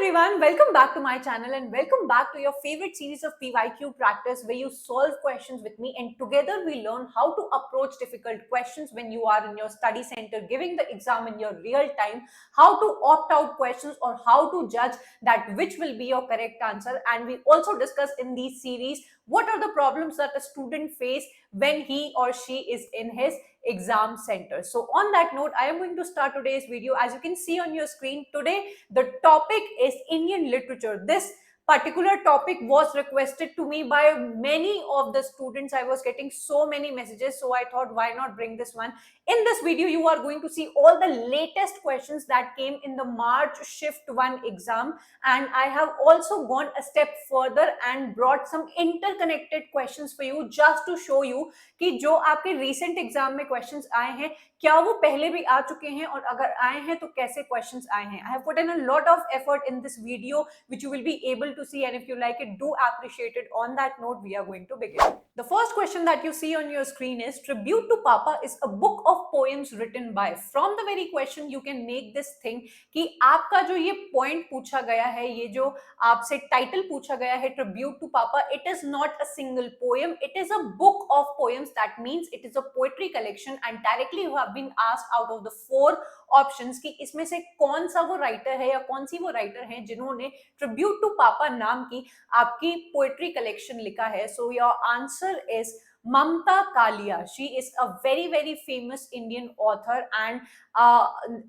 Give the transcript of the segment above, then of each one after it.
everyone, welcome back to my channel and welcome back to your favorite series of PYQ practice where you solve questions with me and together we learn how to approach difficult questions when you are in your study center giving the exam in your real time, how to opt out questions or how to judge that which will be your correct answer. And we also discuss in these series what are the problems that a student face when he or she is in his exam center. So on that note, I am going to start today's video. As you can see on your screen today, the topic is Indian literature. This particular topic was requested to me by many of the students. I was getting so many messages, so I thought why not bring this one. In this video, you are going to see all the latest questions that came in the March Shift 1 exam, and I have also gone a step further and brought some interconnected questions for you just to show you कि जो आपके recent exam में questions आए हैं क्या वो पहले भी आ चुके हैं और अगर आए हैं तो कैसे questions आए हैं. I have put in a lot of effort in this video which you will be able to see, and if you like it, do appreciate it. On that note, we are going to begin. The first question that you see on your screen is Tribute to Papa is a book of poems written by. From the very question you can make this thing कि आपका जो ये point पूछा गया है, ये जो आपसे title पूछा गया है Tribute to Papa, it is not a single poem, it is a book of poems. That means it is a poetry collection and directly you have been asked out of the 4 options कि इसमें से कौन सा वो writer है या कौन सी वो राइटर हैं जिन्होंने ट्रिब्यूट टू पापा नाम की आपकी पोएट्री कलेक्शन लिखा है. So your answer is Mamta Kalia. She is a very famous Indian author and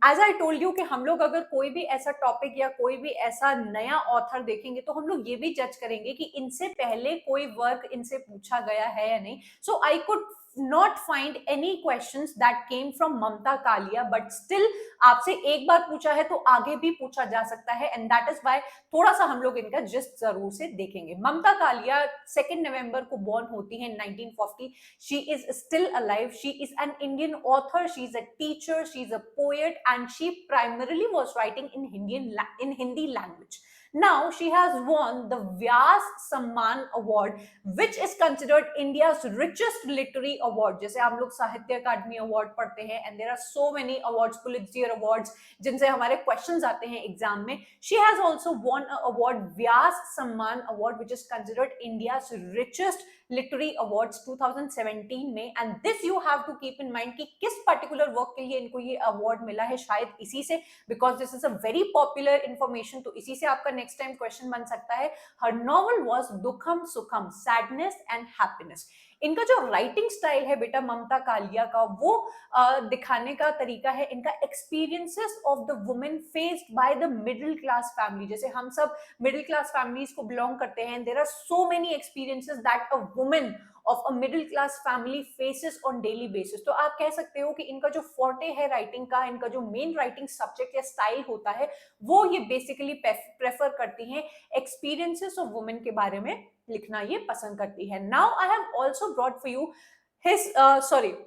as I told you कि हम लोग अगर कोई भी ऐसा टॉपिक या कोई भी ऐसा नया ऑथर देखेंगे तो हम लोग ये भी जज करेंगे कि इनसे पहले कोई वर्क इनसे पूछा गया है या नहीं. So I could not find any questions that came from Mamta Kalia, but still आपसे एक बार पूछा है तो आगे भी पूछा जा सकता है and that is why थोड़ा सा हम लोग इनका जिस्ट जरूर से देखेंगे. ममता कालिया 2 नवंबर को बॉर्न होती है 1940. She is still alive. She is an Indian author. She is a teacher. She is a poet, and she primarily was writing in Hindi language. Now she has won the Vyas Samman Award, which is considered India's richest literary award. जैसे हम लोग साहित्य Akademi award पढ़ते हैं and there are so many awards, Pulitzer awards, जिनसे हमारे questions आते हैं exam में. She has also won an award, Vyas Samman Award, which is considered India's richest literary awards 2017 में. And this you have to keep in mind कि किस particular work के लिए इनको ये award मिला है, शायद इसी से, because this is a very popular information, तो इसी से आपका next time question बन सकता है. Her novel was दुखम सुखम, sadness and happiness. इनका जो राइटिंग स्टाइल है बेटा ममता कालिया का, वो दिखाने का तरीका है इनका experiences of the women faced by the middle class family. जैसे हम सब मिडिल क्लास फैमिलीज को बिलोंग करते हैं, there are so many experiences that a women of a middle class family faces on daily basis. तो आप कह सकते हो कि इनका जो फोर्टे है राइटिंग का, इनका जो मेन राइटिंग सब्जेक्ट या स्टाइल होता है, वो ये बेसिकली प्रेफर करती हैं एक्सपीरियंसेस ऑफ वुमेन के बारे में लिखना ये पसंद करती है. Now I have also brought for you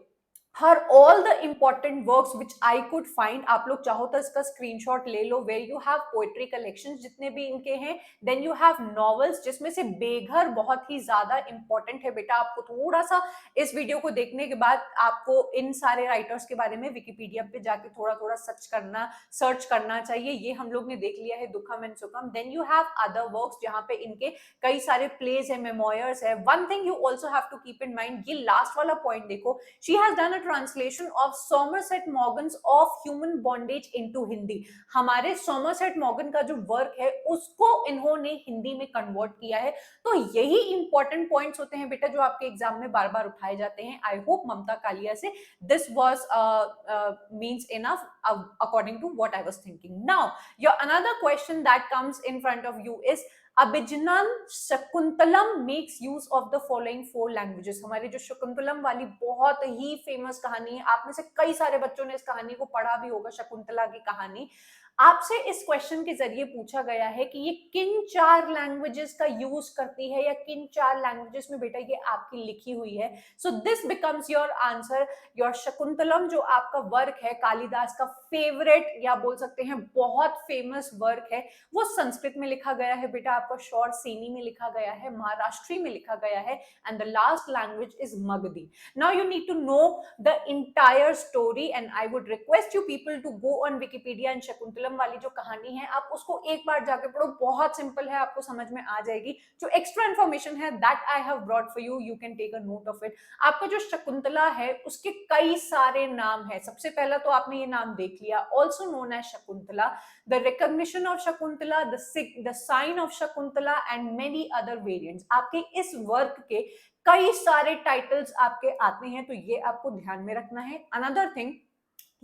her all the important works which I could find. आप लोग चाहो तो इसका स्क्रीनशॉट ले लो. where you have poetry collections जितने भी इनके हैं, then you have novels जिसमें से बेघर बहुत ही ज्यादा इंपॉर्टेंट है बेटा. आपको थोड़ा सा इस वीडियो को देखने के बाद आपको इन सारे राइटर्स के बारे में विकिपीडिया पे जाके थोड़ा सर्च करना चाहिए. ये हम लोग ने देख लिया है दुखम एंड सुखम. then you have other works जहाँ पे इनके कई सारे प्लेज है, मेमोयर्स है. one thing you also have to keep in mind, ये लास्ट वाला पॉइंट देखो, she has done a translation of Somerset Maugham's Of Human Bondage into Hindi. हमारे सोमरसेट मॉर्गन का जो वर्क है उसको इन्होंने हिंदी में कन्वर्ट किया है. तो यही इंपॉर्टेंट पॉइंट्स होते हैं बेटा जो आपके एग्जाम में बार बार उठाए जाते हैं. आई होप ममता कालिया से this was means enough according to what I was thinking. Now your another question that comes in front of you is Abhijnana Shakuntalam makes use of the following 4 languages. हमारी जो शकुंतलम वाली बहुत ही फेमस कहानी है, आप में से कई सारे बच्चों ने इस कहानी को पढ़ा भी होगा, शकुंतला की कहानी. आपसे इस क्वेश्चन के जरिए पूछा गया है कि ये किन 4 लैंग्वेजेस का यूज करती है या किन 4 लैंग्वेजेस में बेटा ये आपकी लिखी हुई है. So this becomes your answer. Your Shakuntalam जो आपका वर्क है, कालिदास का फेवरेट या बोल सकते हैं बहुत फेमस वर्क है, वो संस्कृत में लिखा गया है बेटा. आपका शॉर्ट सेनी में लिखा गया है, महाराष्ट्री में लिखा गया है, and the last language is Magadhi. Now you need to know the entire story and I would request you people to go on Wikipedia and Shakuntalam Shakuntalam वाली जो कहानी है आप उसको एक बार जाके पढ़ो, बहुत सिंपल है, आपको समझ में आ जाएगी। जो एक्स्ट्रा इन्फॉर्मेशन है that I have brought for you, you can take a note of it. आपका जो शकुंतला है उसके कई सारे नाम है। सबसे पहला तो आपने ये नाम देख लिया, also known as Shakuntala, the recognition of Shakuntala, the sign of Shakuntala and many other variants. आपके इस वर्क के कई सारे टाइटल्स आपके आते हैं, तो ये आपको ध्यान में रखना है। अनदर थिंग,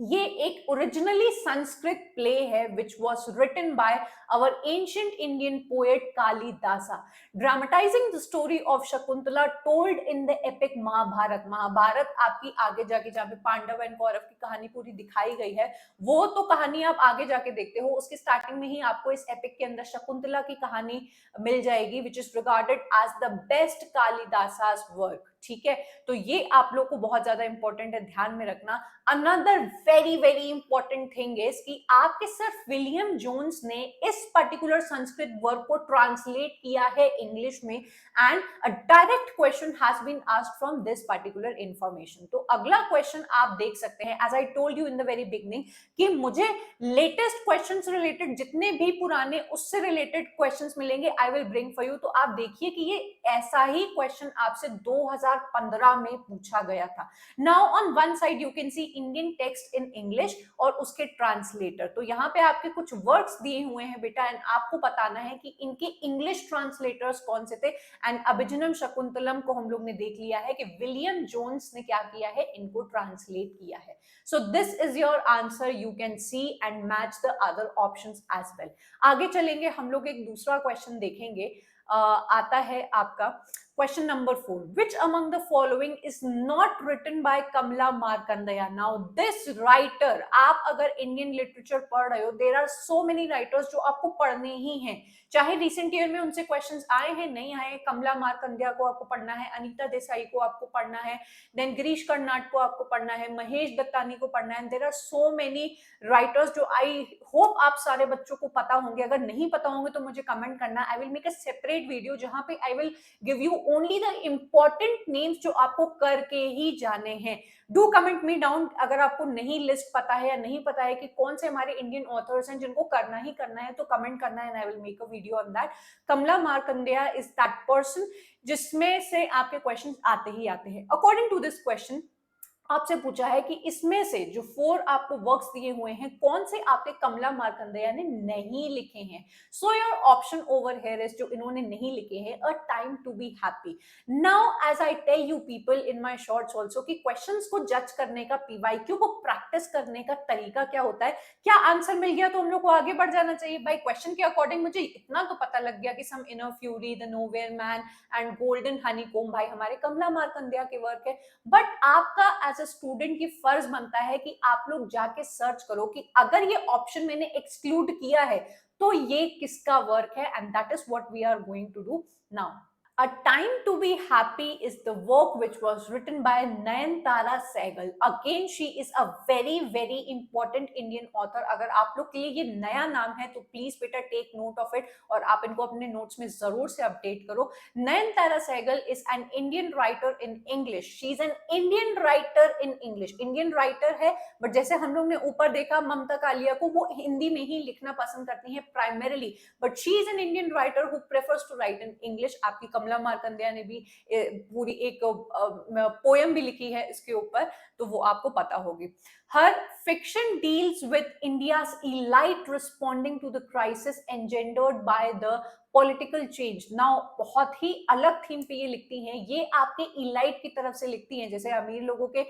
ये एक ओरिजिनली संस्कृत प्ले है which was written by our ancient Indian poet Kalidasa, dramatising the story of Shakuntala told in the epic Mahabharata. Mahabharata आपकी आगे जाके जहां पे पांडव एंड कौरव की कहानी पूरी दिखाई गई है, वो तो कहानी आप आगे जाके देखते हो, उसकी स्टार्टिंग में ही आपको इस एपिक के अंदर शकुंतला की कहानी मिल जाएगी, which is regarded as the best Kalidasa's work. ठीक है, तो ये आप लोग को बहुत ज्यादा इंपॉर्टेंट है, ध्यान में रखना। Another very very important thing is कि आपके सिर्फ विलियम जोन्स ने इस पर्टिकुलर संस्कृत वर्क को ट्रांसलेट किया है इंग्लिश में, and a direct question has been asked from this particular information. तो अगला क्वेश्चन आप देख सकते हैं, as I told you in the very beginning, कि मुझे लेटेस्ट क्वेश्चन से रिलेटेड जितने भी पुराने उससे रिलेटेड क्वेश्चन मिलेंगे I will bring for you. तो आप देखिए कि ये ऐसा ही क्वेश्चन आपसे 2015 में पूछा गया था। Now on one side you can C Indian text in English और उसके ट्रांसलेटर। तो यहाँ पे आपके कुछ वर्ड्स दिए हुए हैं बेटा, एंड आपको बताना है कि इनके इंग्लिश ट्रांसलेटर्स कौन से थे। एंड अभिजनम शकुंतलम को हम लोग ने देख लिया है कि विलियम जोन्स ने क्या किया है, इनको ट्रांसलेट किया है। So this is your answer, you can see and match the other options as well. आगे चलेंगे, हम लोग एक दूसरा क्वेश्चन देखेंगे। आता है आपका question number 4, which among the following is not written by Kamala Markandeya? Now this writer, आप अगर इंडियन लिटरेचर पढ़ रहे हो, there are so many writers जो आपको पढ़ने ही हैं, चाहे रिसेंट ईयर में उनसे क्वेश्चंस आए हैं नहीं आए। कमला मार्कंडेय को आपको पढ़ना है, अनीता देसाई को आपको पढ़ना है, देन गिरीश कर्नाड को आपको पढ़ना है, महेश दत्तानी को पढ़ना है। There are so many writers जो आई होप आप सारे बच्चों को पता होंगे। अगर नहीं पता होंगे तो मुझे कमेंट करना, आई will make a separate video जहां पे I will give you only the important names जो आपको करके ही जाने हैं। डू कमेंट मी डाउन अगर आपको नहीं लिस्ट पता है या नहीं पता है कि कौन से हमारे इंडियन ऑथर्स हैं जिनको करना ही करना है, तो कमेंट करना है and I will make a video on that. Kamala Markandaya is that person जिसमें से आपके क्वेश्चन आते ही आते हैं। अकॉर्डिंग टू दिस क्वेश्चन आपसे पूछा है कि इसमें से जो 4 आपको वर्क्स दिए हुए हैं, कौन से आपके कमला मार्कंडेय ने नहीं लिखे हैं। So your option over here is, जो इन्होंने नहीं लिखे हैं, a time to be happy. Now as I tell you people in my shorts also कि क्वेश्चंस को जज करने का, पीवाईक्यू को प्रैक्टिस करने का तरीका क्या होता है। क्या आंसर मिल गया तो हम लोग को आगे बढ़ जाना चाहिए भाई। क्वेश्चन के अकॉर्डिंग मुझे इतना तो पता लग गया कि some inner fury, the nowhere man and golden honeycomb भाई हमारे कमला मार्कंडेय के वर्क है। बट आपका एज अ स्टूडेंट की फर्ज बनता है कि आप लोग जाके सर्च करो कि अगर ये ऑप्शन मैंने एक्सक्लूड किया है तो ये किसका वर्क है, and that is what we are going to do now. A Time to Be Happy is the work which was written by Nayanthara Sehgal. Again, she is a very very important Indian author. अगर आप लोग के लिए ये नया नाम है तो प्लीज बेटा टेक नोट ऑफ इट और आप इनको अपने नोट्स में जरूर से अपडेट करो। Nayanthara Sehgal is an Indian writer in English. She is an Indian writer in English. Indian writer है, बट जैसे हम लोग ने ऊपर देखा ममता कालिया को, वो हिंदी में ही लिखना पसंद करती हैं primarily, but she is an Indian writer who prefers to write in English. आपकी कमला मार्कंडेय ने भी पूरी एक पोयम भी लिखी है इसके ऊपर, तो वो आपको पता होगी। हर fiction deals with India's elite responding to the crisis engendered by the political change. Now बहुत ही अलग थीम पे ये लिखती हैं, ये आपके इलाइट की तरफ से लिखती हैं। जैसे अमीर लोगों के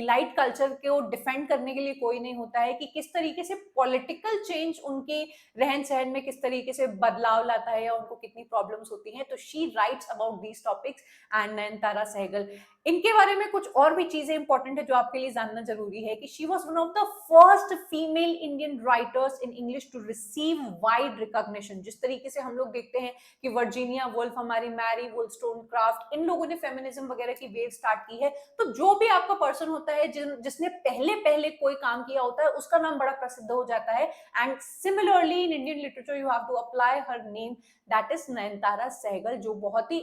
इलाइट कल्चर को डिफेंड करने के लिए कोई नहीं होता है, कि किस तरीके से पॉलिटिकल चेंज उनके रहन सहन में किस तरीके से बदलाव लाता है या उनको कितनी प्रॉब्लम्स होती हैं। तो she writes about these topics and Nayantara Sahgal. इनके बारे में कुछ और भी चीजें इंपॉर्टेंट है जो आपके लिए जानना जरूरी है, कि she was one of the first female Indian writers in English to receive wide recognition. जिस तरीके से हम लोग देखते हैं कि वर्जीनिया वुल्फ, हमारी मैरी वुllstonecraft, इन लोगों ने फेमिनिज्म वगैरह की वेव स्टार्ट की है। तो जो भी आपका पर्सन होता है जिसने पहले पहले कोई काम किया होता है, उसका नाम बड़ा प्रसिद्ध हो जाता है। And similarly in Indian literature you have to apply her name, that is Nayantara Sahgal, जो बहुत ही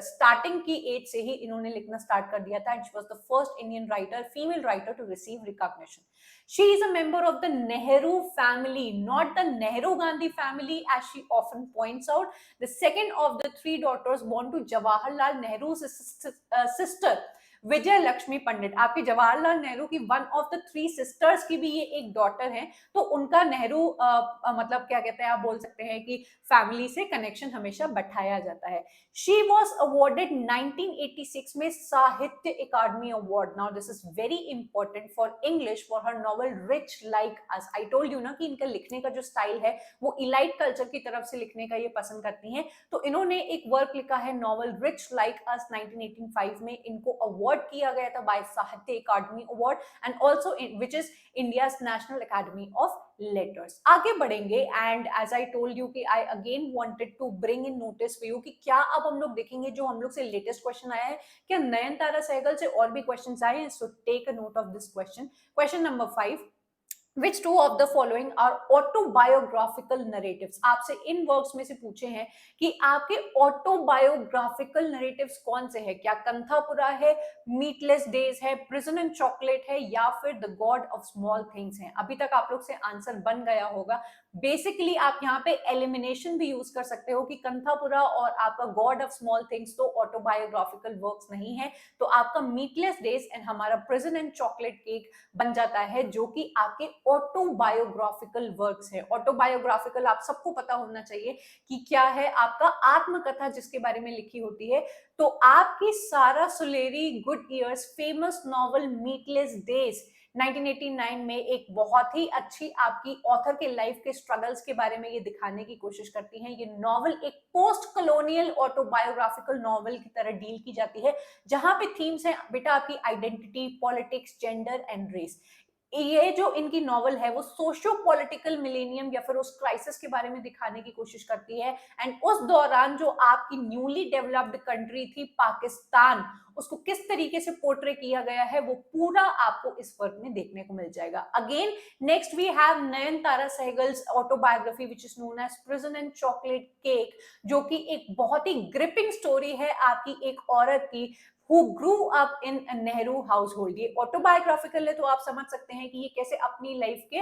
स्टार्टिंग की एज से ही इन्होंने लिखना स्टार्ट कर दिया था। And she was the first Indian writer, female writer to receive recognition. She is a member of the Nehru family, not the Nehru Gandhi family as she often points out. The second of the three daughters born to Jawaharlal Nehru's sister विजय लक्ष्मी पंडित. आपकी जवाहरलाल नेहरू की one of the three sisters की भी ये एक daughter है, तो उनका नेहरू मतलब क्या कहते हैं, आप बोल सकते हैं कि फैमिली से कनेक्शन हमेशा बैठाया जाता है. शी वॉज अवॉर्डेड 1986 में Sahitya Akademi award. Now this is very important for English for her novel rich like us. I told you ना कि इनका लिखने का जो स्टाइल है वो इलाइट कल्चर की तरफ से लिखने का ये पसंद करती हैं. तो इन्होंने एक वर्क लिखा है नॉवल रिच लाइक अस 1985 में. इनको अवार्ड किया गया था by Sahitya Akademi award and also which is India's national academy of letters. आगे बढ़ेंगे and as I told you कि I again wanted to bring in notice for you कि क्या अब हम लोग देखेंगे जो हम लोग से लेटेस्ट क्वेश्चन आया है, क्या नयनतारा सहगल से और भी क्वेश्चंस आए हैं. So take a note of this question. Question number 5, Which two of the following are autobiographical narratives? आपसे इन वर्क्स में से पूछे हैं कि आपके ऑटोबायोग्राफिकल नरेटिव्स कौन से हैं. क्या कंथापुरा है, मीटलेस डेज है, प्रिजन एंड चॉकलेट है, या फिर the God of small things है. अभी तक आप लोग से आंसर बन गया होगा. बेसिकली आप यहाँ पे एलिमिनेशन भी यूज कर सकते हो कि कंथापुरा और आपका गॉड ऑफ स्मॉल थिंग्स तो ऑटोबायोग्राफिकल वर्क्स नहीं है, तो आपका मीटलेस डेज एंड हमारा प्रिजन एंड चॉकलेट केक बन जाता है जो कि आपके ऑटोबायोग्राफिकल वर्क्स है. ऑटोबायोग्राफिकल आप सबको पता होना चाहिए कि क्या है. आपका आत्मकथा जिसके बारे में लिखी होती है. तो आपकी Sara Suleri Goodyear's famous novel Meatless Days 1989 में एक बहुत ही अच्छी आपकी ऑथर के लाइफ के स्ट्रगल्स के बारे में ये दिखाने की कोशिश करती है. ये नॉवल एक पोस्ट कॉलोनियल ऑटोबायोग्राफिकल नॉवल की तरह डील की जाती है, जहां पे थीम्स है बेटा आपकी identity, politics, gender and race. ये जो इनकी नॉवल है वो सोशियो पॉलिटिकल मिलेनियम या फिर उस क्राइसिस के बारे में दिखाने की कोशिश करती है. एंड उस दौरान जो आपकी न्यूली डेवलप्ड कंट्री थी पाकिस्तान, उसको किस तरीके से पोर्ट्रे किया गया है वो पूरा आपको इस वर्क में देखने को मिल जाएगा. Again next we have Nayantara Sahgal's autobiography which is known as Prison and Chocolate Cake, जो कि एक बहुत ही ग्रिपिंग स्टोरी है आपकी एक औरत की who grew up in a Nehru household. ये ऑटोबायोग्राफिकल है तो आप समझ सकते हैं कि ये कैसे अपनी लाइफ के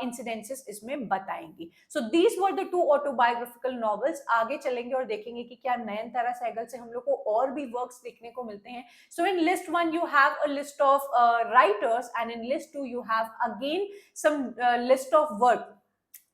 इंसिडेंसेस इसमें बताएंगी. So these were the two autobiographical novels. आगे चलेंगे और देखेंगे कि क्या नयनतारा सहगल से हम लोग को और भी वर्क्स देखने को मिलते हैं. सो in list 1 you have a list of writers and in list 2 you have again some list of work.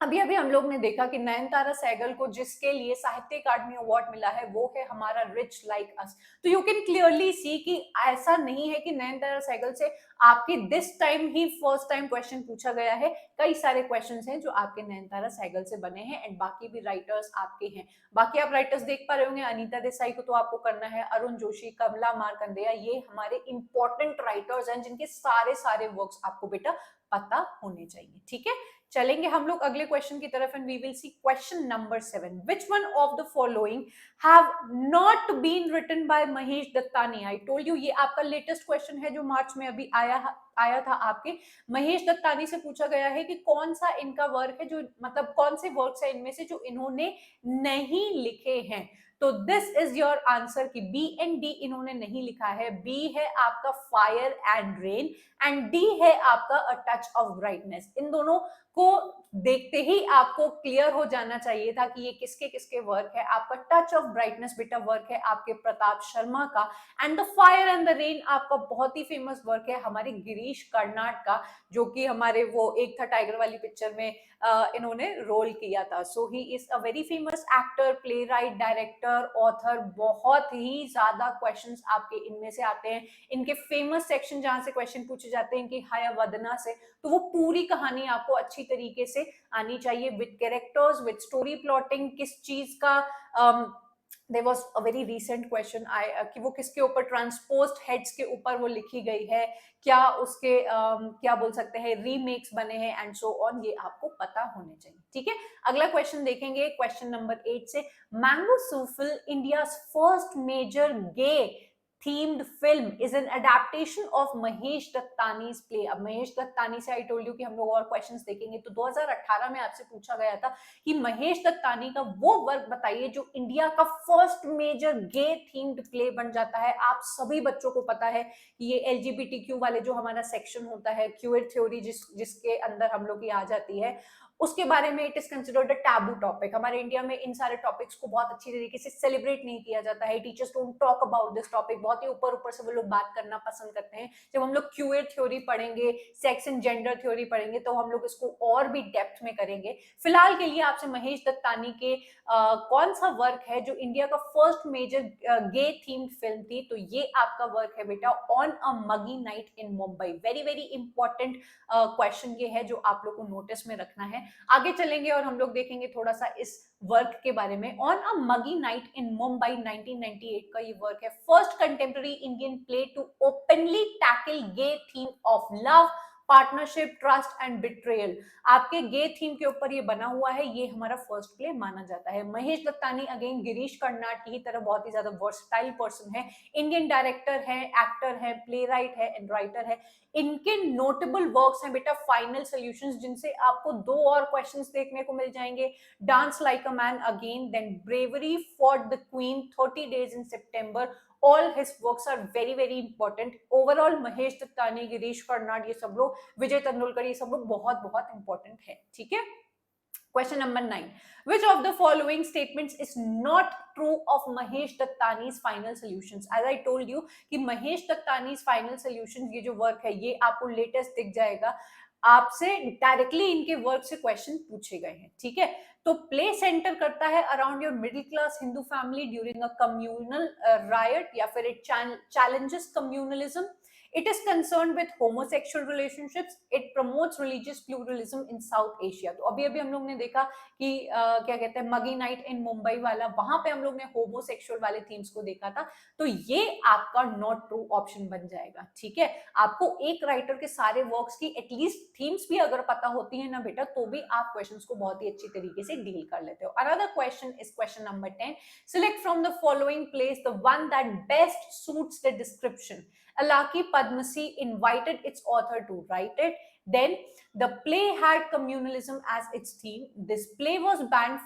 अभी अभी हम लोग ने देखा कि नयनतारा सहगल को जिसके लिए साहित्य अकादमी अवार्ड मिला है वो है हमारा रिच लाइक अस. तो यू कैन क्लियरली सी कि ऐसा नहीं है कि नयनतारा सहगल से आपके this time he first time question पूछा गया है. कई सारे क्वेश्चंस हैं जो आपके नयनतारा सहगल से बने हैं एंड बाकी भी राइटर्स आपके हैं. बाकी आप राइटर्स देख पा रहे होंगे, अनीता देसाई को तो आपको करना है, अरुण जोशी, कमला मार्कंडेया, ये हमारे इंपॉर्टेंट राइटर्स हैं जिनके सारे वर्क्स आपको बेटा पता होने चाहिए. ठीक है, चलेंगे हम लोग अगले क्वेश्चन की तरफ and we will see question number 7. Which one of the following have not been written by Mahesh Dattani. I told you ये आपका लेटेस्ट क्वेश्चन है जो मार्च में अभी आया था आपके. महेश दत्तानी से पूछा गया है कि कौन सा इनका वर्क है जो मतलब कौन से वर्क्स है इनमें से जो इन्होंने नहीं लिखे हैं. तो दिस इज योर आंसर कि बी एंड डी इन्होंने नहीं लिखा है. बी है आपका fire and rain and D है आपका अ टच ऑफ ब्राइटनेस. इन दोनों को देखते ही आपको क्लियर हो जाना चाहिए था कि ये किसके किसके वर्क है. आपका टच ऑफ ब्राइटनेस बेटा वर्क है आपके प्रताप शर्मा का and the fire and the rain आपका बहुत ही फेमस वर्क है हमारे गिरीश कर्नाड का, जो कि हमारे वो एक था टाइगर वाली पिक्चर में इन्होंने रोल किया था. So he is a very famous actor, playwright, director, author. बहुत ही ज्यादा क्वेश्चंस आपके इनमें से आते हैं. इनके फेमस सेक्शन जहां से क्वेश्चन पूछे जाते हैं कि हयावदना से, तो वो पूरी कहानी आपको अच्छी तरीके से आनी चाहिए with characters, with story plotting, किस चीज का there was a very recent question कि वो किसके ऊपर ट्रांसपोज्ड हेड्स के ऊपर वो लिखी गई है, क्या उसके क्या बोल सकते हैं रीमेक्स बने हैं एंड सो ऑन. ये आपको पता होने चाहिए. ठीक है, अगला क्वेश्चन देखेंगे क्वेश्चन नंबर 8 से. Mango souffle India first major gay themed film is an adaptation of Mahesh Dattani's play. अब महेश दत्तानी से I told you कि हम लोग और क्वेश्चंस देखेंगे, तो 2018 में आपसे पूछा गया था कि महेश दत्तानी का वो वर्क बताइए जो इंडिया का first major gay themed play बन जाता है। आप सभी बच्चों को पता है कि ये LGBTQ वाले जो हमारा सेक्शन होता है, क्यूअर थ्योरी जिसके अंदर हम लोग की आ जाती है, उसके बारे में it is considered a taboo topic. हमारे इंडिया में इन सारे टॉपिक्स को बहुत अच्छी तरीके से सेलिब्रेट नहीं किया जाता है। Teachers don't talk about this topic, बहुत ही ऊपर ऊपर से वो लोग बात करना पसंद करते हैं। जब हम लोग क्यूअर थ्योरी पढ़ेंगे, सेक्स एंड जेंडर थ्योरी पढ़ेंगे, तो हम लोग इसको और भी डेप्थ में करेंगे। फिलहाल के लिए आपसे महेश दत्तानी के कौन सा वर्क है जो इंडिया का first major gay themed film थी, तो ये आपका वर्क है बेटा On a Muggy Night in Mumbai. Very very important question ये है जो आप लोग को नोटिस में रखना है। आगे चलेंगे और हम लोग देखेंगे थोड़ा सा इस वर्क के बारे में। On a Muggy Night in Mumbai 1998 का ये वर्क है, first contemporary Indian play to openly tackle gay theme of love, partnership, trust and betrayal. आपके गे थीम के ऊपर ये बना हुआ है, ये हमारा फर्स्ट प्ले माना जाता है। महेश दत्तानी अगेन गिरीश कर्नाड की तरह बहुत ही ज्यादा वर्सटाइल पर्सन है, इंडियन डायरेक्टर है, एक्टर है, प्ले राइट है एंड राइटर है। इनके नोटेबल वर्क्स हैं बेटा फाइनल सॉल्यूशंस, जिनसे आपको 2 और क्वेश्चंस देखने को मिल जाएंगे। Dance like a man again, then bravery for the queen, 30 days in September. All his works are very very important. Overall Mahesh Dattani, Girish Karnad, ये सब लोग, विजय तेंदुलकर, ये सब लोग बहुत बहुत इंपॉर्टेंट है। ठीक है। Question number 9. Which of the following statements is not true of Mahesh Dattani's final solutions? As I told you कि महेश दत्तानी's final solutions, ये जो वर्क है ये आपको लेटेस्ट दिख जाएगा, आपसे डायरेक्टली इनके वर्क से क्वेश्चन पूछे गए हैं। ठीक है, तो प्ले सेंटर करता है around your middle class Hindu family during a communal riot, या फिर it challenges communalism. It is concerned with homosexual relationships. It promotes religious pluralism in South Asia. तो अभी अभी हम लोग ने देखा कि क्या कहते हैं मगी नाइट इन मुंबई वाला, वहां पे हम लोग ने होमोसेक्सुअल वाले थीम्स को देखा था, तो ये आपका नॉट ट्रू ऑप्शन बन जाएगा। ठीक है, आपको एक राइटर के सारे वर्क्स की एटलीस्ट थीम्स भी अगर पता होती है ना बेटा, तो भी आप क्वेश्चंस को बहुत ही अच्छी तरीके से डील कर लेते हो। Another question is question number 10. Select from the following plays the one that best suits the description. Alaki Padmasi invited its author to write it. Then the play had communalism as its theme. This play was banned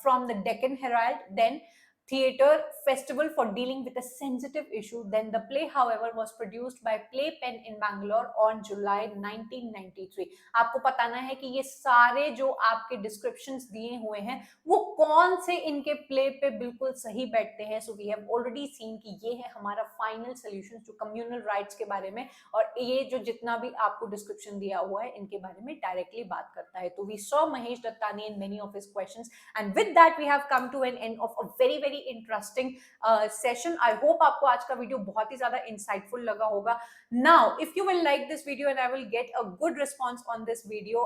from the Deccan Herald. Then theatre festival for dealing with a sensitive issue. Then the play, however, was produced by Playpen in Bangalore on July 1993. आपको बताना है कि ये सारे जो आपके descriptions दिए हुए हैं वो कौन से इनके प्ले पे बिल्कुल सही बैठते हैं। So we have already seen कि ये है हमारा फाइनल सॉल्यूशन जो कम्युनल राइट्स के बारे में, और ये जो जितना भी आपको डिस्क्रिप्शन दिया हुआ है इनके बारे में डायरेक्टली बात करता है। तो we saw Mahesh Dattani in many of his questions, and with that we have come to an end of a very very interesting session. I hope आपको आज का वीडियो बहुत ही ज्यादा इंसाइटफुल लगा होगा। Now if you will like this video and I will get a good response on this video,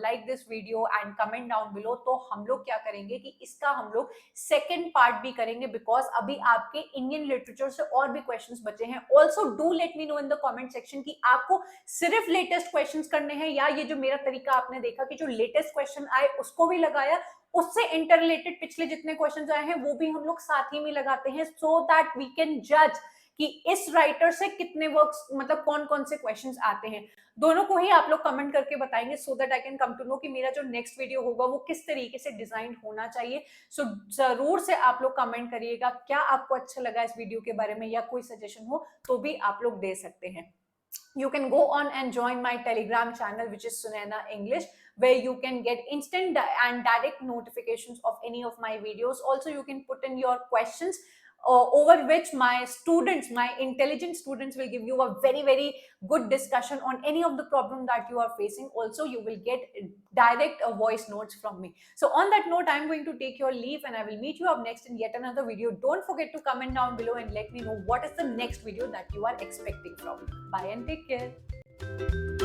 like this video and comment down below, तो हम लोग क्या करेंगे कि इसका हम लोग सेकेंड पार्ट भी करेंगे, बिकॉज अभी आपके इंडियन लिटरेचर से और भी क्वेश्चंस बचे हैं। Also do let me know in the comment section कि आपको सिर्फ लेटेस्ट क्वेश्चंस करने हैं, या ये जो मेरा तरीका आपने देखा कि जो लेटेस्ट क्वेश्चन आए उसको भी लगाया, उससे इंटर रिलेटेड पिछले जितने क्वेश्चंस आए हैं वो भी हम लोग साथ ही में लगाते हैं, सो दैट वी कैन जज कि इस राइटर से कितने वर्क्स, मतलब कौन कौन से क्वेश्चंस आते हैं। दोनों को ही आप लोग कमेंट करके बताएंगे, so that I can come to know कि मेरा जो नेक्स्ट वीडियो होगा वो किस तरीके से डिजाइन होना चाहिए। सो जरूर से आप लोग कमेंट करिएगा क्या आपको अच्छा लगा इस वीडियो के बारे में, या कोई सजेशन हो तो भी आप लोग दे सकते हैं। You can go on and join my Telegram channel, which is Sunaina English, where you can get instant and direct notifications of any of my videos. Also, you can put in your questions over which my students, my intelligent students, will give you a very very good discussion on any of the problem that you are facing. Also, you will get direct voice notes from me. So on that note, I'm going to take your leave and I will meet you up next in yet another video. Don't forget to comment down below and let me know what is the next video that you are expecting from me. Bye and take care.